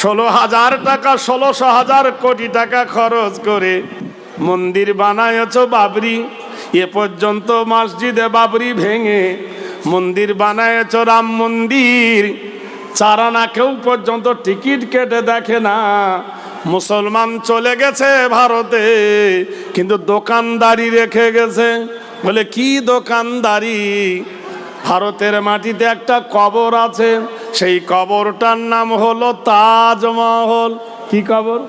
16,000 টাকা 16,000 কোটি টাকা খরচ করে মন্দির বানায়ছ বাবরি। এ পর্যন্ত মসজিদে বাবরি ভেঙে মন্দির বানায়ছ রাম মন্দির। চারানা কেউ পর্যন্ত টিকিট কেটে দেখে না। মুসলমান চলে গেছে ভারতে, কিন্তু দোকানদারি রেখে গেছে। বলে কি দোকানদারি? ভারতের মাটিতে একটা কবর আছে, সেই কবরটার নাম হলো তাজমহল। কি কবর?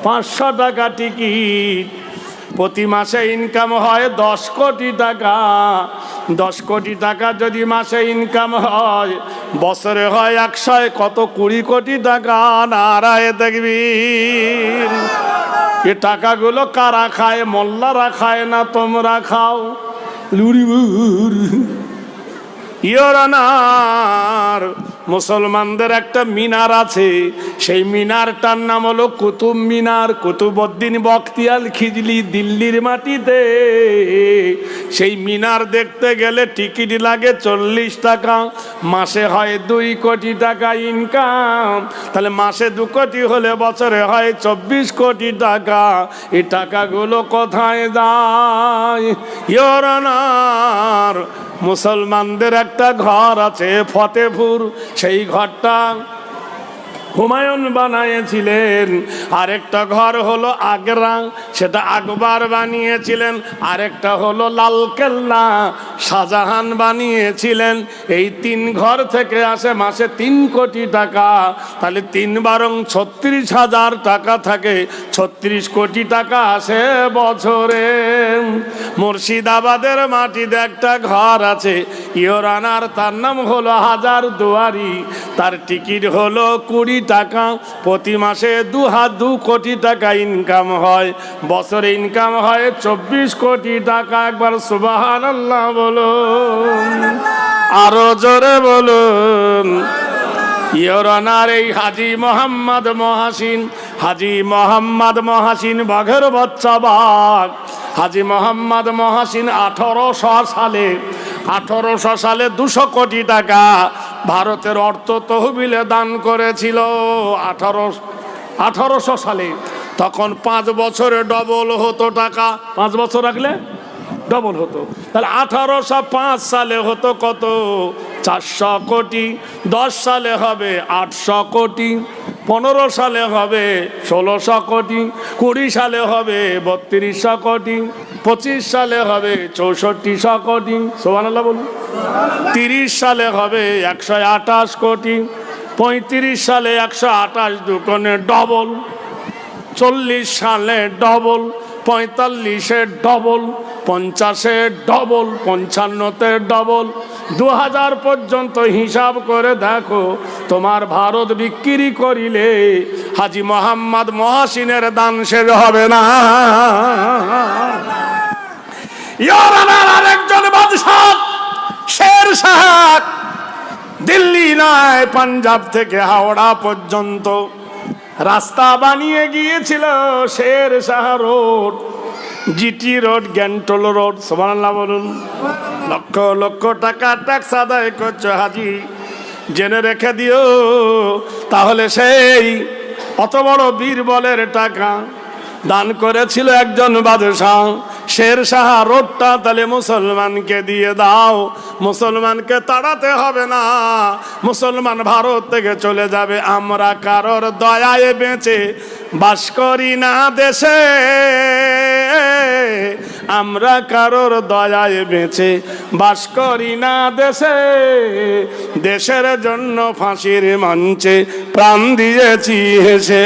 500 টাকা টিকিট। প্রতি মাসে ইনকাম হয় 10 কোটি টাকা। 10 কোটি টাকা যদি মাসে ইনকাম হয়, বছরে হয় 100, কত 20 কোটি টাকা। নারায়ে তাকবীর। এ টাকাগুলো কারা খায়? মোল্লারা খায় না, তোমরা খাও। ইওর অনার, মুসলমানদের একটা মিনার আছে, সেই মিনারটার নাম হলো কুতুব মিনার। কুতুবউদ্দিন বখতিয়ার খিজলি দিল্লির মাটিতে। সেই মিনার দেখতে গেলে টিকিট লাগে 40 টাকা। মাসে হয় 2 কোটি টাকা ইনকাম। তাহলে মাসে 2 কোটি হলে বছরে হয় 24 কোটি টাকা। এই টাকাগুলো কোথায় যায়? ইওর অনার, মুসলমানদের একটা ঘর আছে ফতেপুর, সেই ঘরটা হুমায়ুন বানিয়েছিলেন। আরেকটা ঘর হলো আগ্রা, সেটা আকবর বানিয়েছিলেন। আরেকটা হলো লালকেল্লা, শাহজাহান বানিয়েছিলেন। এই 3 ঘর থেকে আসে মাসে 3 কোটি টাকা। তাহলে 3 বারং 36,000 টাকা থাকে, 36 কোটি টাকা আসে বছরে। মুর্শিদাবাদের মাটিতে একটা ঘর আছে ইওর অনার, তার নাম হলো হাজার দুয়ারি। তার টিকিট হলো 20 টাকা। প্রতি মাসে 2 কোটি টাকা ইনকাম হয়, বছরে ইনকাম হয় 24 কোটি টাকা। একবার সুবহানাল্লাহ বলুন, আরো জোরে বলুন। ইওর অনার, এই হাজী মোহাম্মদ মহাসিন, হাজী মোহাম্মদ মহাসিন বাঘের বাচ্চা বাঘ। হাজী মোহাম্মদ মহাসিন 1800 সালে 200 কোটি টাকা ভারতের অর্থ তহবিলে দান করেছিল। 1800 সালে। তখন 5 বছরে ডবল হতো টাকা। 5 বছর রাখলে ডবল হতো। তাহলে 1805 সালে হতো কত? 400 কোটি। 10 সালে হবে 800 কোটি। 15 সালে হবে 1600 কোটি। 20 সালে হবে 3200 কোটি। 25 সালে হবে 6400 কোটি। সুবহানাল্লাহ বলুন। 30 সালে হবে 128 কোটি। 35 সালে 128 দুগুণে ডবল। 40 সালে ডবল। 45-এ ডবল। 50-এ ডবল। 55-তে ডবল। 2000 পর্যন্ত হিসাব করে দেখো, তোমার ভারত বিক্রি করিলে হাজী মোহাম্মদ মহাসিনের দান শেষ হবে না। আরেকজন বাদশাহ শের শাহ, দিল্লি নয় পাঞ্জাব থেকে হাওড়া পর্যন্ত রাস্তা বানিয়ে গিয়েছিল। Sher Shah road, GT road, গ্যান্টল রোড। সুবহানাল্লাহ বলুন। লক্ষ লক্ষ টাকা ট্যাক্স আদায় করছো হাজি, জেনে রেখে দিও। তাহলে সেই অত বড় বীরবলের টাকা দান করেছিল একজন বাদশাহ। শের শাহ রোডটা তাহলে মুসলমানকে দিয়ে দাও। মুসলমানকে তাড়াতে হবে না, মুসলমান ভারত থেকে চলে যাবে। আমরা কারোর দয়ায় বেঁচে বাস করি না দেশে, আমরা কারোর দয়ায় বেঁচে বাস করি না দেশে। দেশের জন্য ফাঁসির মঞ্চে প্রাণ দিয়েছি হেসে।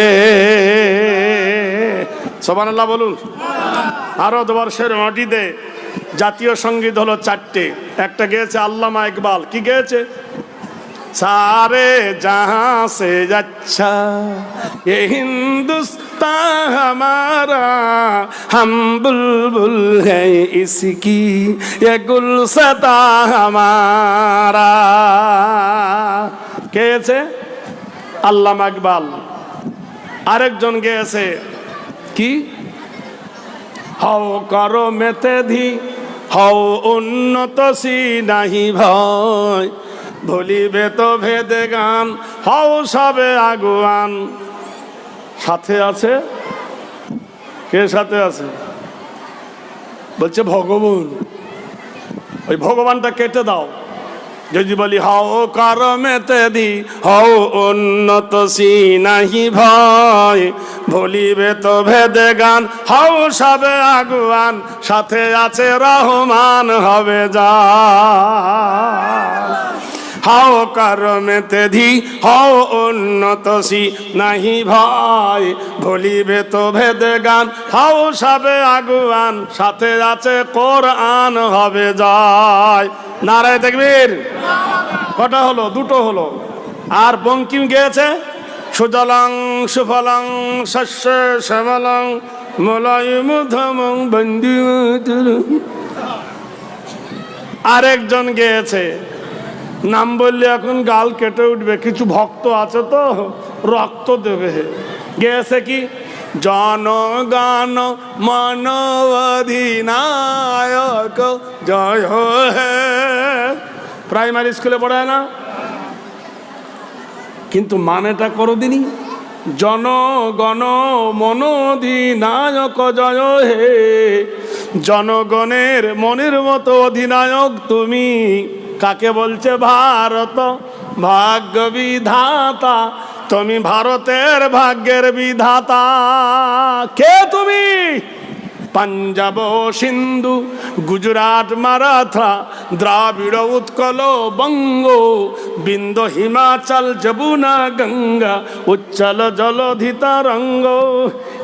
সুবহানাল্লাহ বলুন। ভারতবর্ষের মাটিতে জাতীয় সঙ্গীত হলো 4টে। একটা গেয়েছে আল্লামা ইকবাল। কি গেয়েছে? सारे जहां से अच्छा ये हिंदुस्तान हमारा, हम बुलबुल है इसकी ये गुलसता हमारा। গেয়েছে আল্লামা ইকবাল। আরেকজন গেয়েছে কি? হও করো মেতে ধি, হও উন্নত সি নাহি ভয়, ভুলিবে তো ভেদে গান, হও সবে আগুয়ান। সাথে আছে কে? সাথে আছে বলছে ভগবান। ওই ভগবানটা কেটে দাও। যদি বলি হও করমেতে দি, হও উন্নত সিনাহি ভয়, ভুলিবে তো ভেদে গান, হও সবে আগুয়ান। সাথে আছে রহমান, হবে যা। হাও করমেতে ধি, হও উন্নত সিনাহি ভয়, ভুলিবে তো ভেদে গান, হাও সবে আগুয়ান। সাথে আছে কোরআন, হবে জয়। নারায়ে তাকবীর। কটা হলো? দুটো হলো। আর বঙ্কিম গেয়েছে সুজলং সুফলং শস্য শ্যামলং মলয়মুধমং বন্দী। আরেকজন গেয়েছে, নাম বললে এখন গাল কেটে উঠবে, কিছু ভক্ত আছে তো রক্ত দেবে। গেয়েছে কি? জনগণ মন অধিনায়ক জয় হে। প্রাইমারি স্কুলে পড়ায় না, কিন্তু মানেটা করো দিনই। জনগণ মন অধিনায়ক জয় হে। জনগণের মনের মতো অধিনায়ক তুমি। কাকে বলছে? ভারত ভাগ্য বিধাতা, তুমি ভারতের ভাগ্যের বিধাতা। কে তুমি? পাঞ্জাব সিন্ধু গুজরাট মারাঠা দ্রাবিড় উৎকল বঙ্গ, বিন্দ হিমাচল যমুনা গঙ্গা, উচ্চল জলধি তরঙ্গ।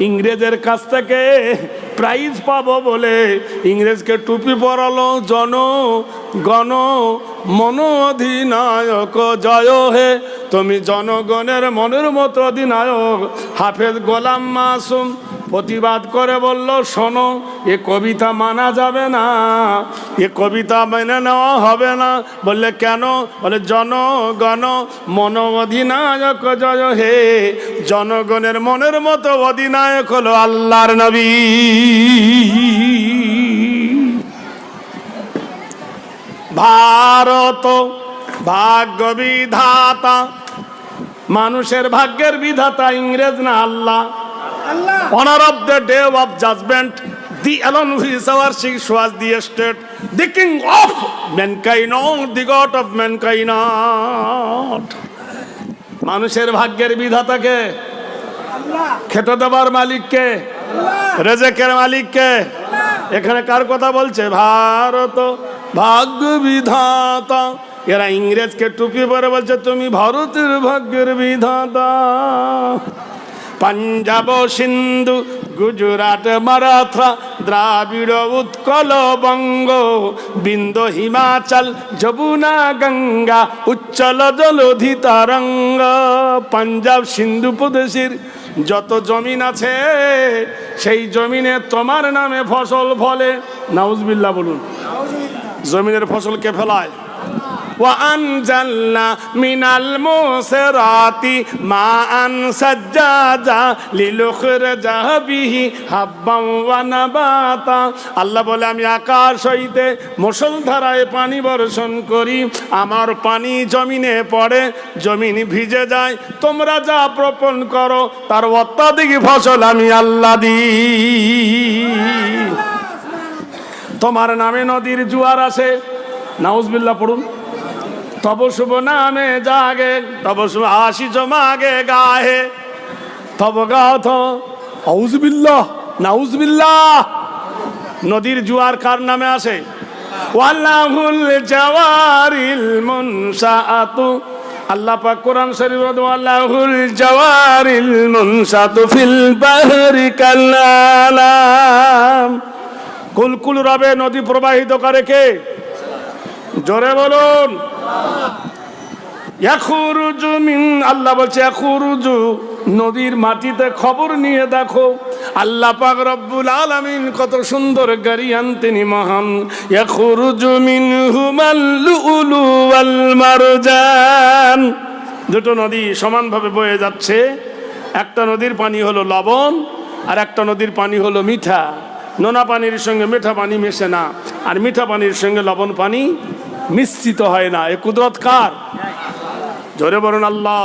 ইংরেজের কাছ থেকে প্রাইজ পাবো বলে ইংরেজকে টুপি পরালো জনগণ মন অধিনায়ক জয় হে। তুমি জনগণের মনের মতো অধিনায়ক। হাফেজ গোলাম মাসুম প্রতিবাদ করে বলল, শোনো, এ কবিতা মানা যাবে না, এ কবিতা মেনে নেওয়া হবে না। বললে কেন? বলে জনগণ মন অধিনায়ক জয় হে। জনগণের মনের মতো অধিনায়ক হলো আল্লাহর নবী। ভারত ভাগ্য বিধাতা, মানুষের ভাগ্যের বিধাতা ইংরেজ না আল্লাহ। Honor of the day of judgment, the alone who is our Shish was the estate, the king of mankind, the god of mankind. মানুষের ভাগ্যের বিধাতাকে, খেতে দেবার মালিককে, রেজেকের মালিককে। এখানে কার কথা বলছে? ভারত ভাগ্য বিধাতা। এরা ইংরেজকে টুপি পরে বলছে তুমি ভারতের ভাগ্যের বিধাতা। পাঞ্জাব সিন্ধু গুজরাট মারাঠা দ্রাবিড় উৎকল বঙ্গ, বিন্দ হিমাচল যমুনা গঙ্গা, উচ্চল জলধি তরঙ্গ। পাঞ্জাব সিন্ধু প্রদেশের যত জমিন আছে সেই জমিনে তোমার নামে ফসল ফলে। নাউজুবিল্লাহ বলুন। জমিনের ফসল কে ফেলায়? وأنزلنا من المعصرات ماء ثجاجا لنخرج به حبا ونباتا। আল্লাহ বলে আমি আকাশ হইতে মুষলধারায় পানি বর্ষণ করি, আমার পানি জমিনে পড়ে, জমিন ভিজে যায়, তোমরা যা বপন করো তার অত্যাধিক ফসল আমি আল্লাহ দিই। তোমার নামে নদীর জোয়ার আসে, নাউজুবিল্লাহ পড়ুন। তব শুভ নামে জাগে, তব শুভ হাসি জমাগে গাহে, তব গাথ আউজুবিল্লাহ নাউজুবিল্লাহ। নদীর জোয়ার কার নামে আসে? ওয়াল্লাহুল জাওয়ারিল মুনশাআতু। আল্লাহ পাক কোরআন শরীফে বলেন ওয়াল্লাহুল জাওয়ারিল মুনশাআতু ফিল বাহরি কাল্লালাম। কুলকুল রবে নদী প্রবাহিত করে কে? জোরে বলুন। ইয়াখরুজু মিন, আল্লাহ বলছে ইয়াখরুজু, নদীর মাটিতে খবর নিয়ে দেখো। আল্লাহ পাক রব্বুল আলামিন কত সুন্দর গারিয়ান, তিনি মহান। ইয়াখরুজু মিনহুমাল লুলু ওয়াল মারজান। দুটো নদী সমানভাবে বয়ে যাচ্ছে। একটা নদীর পানি হলো লবণ, আর একটা নদীর পানি হলো মিঠা। নোনা পানির সঙ্গে মিঠা পানি মেশে না, আর মিঠা পানির সঙ্গে লবণ পানি মিশ্রিত হয় না। এ কুদরত কার? জোরে বলুন আল্লাহ।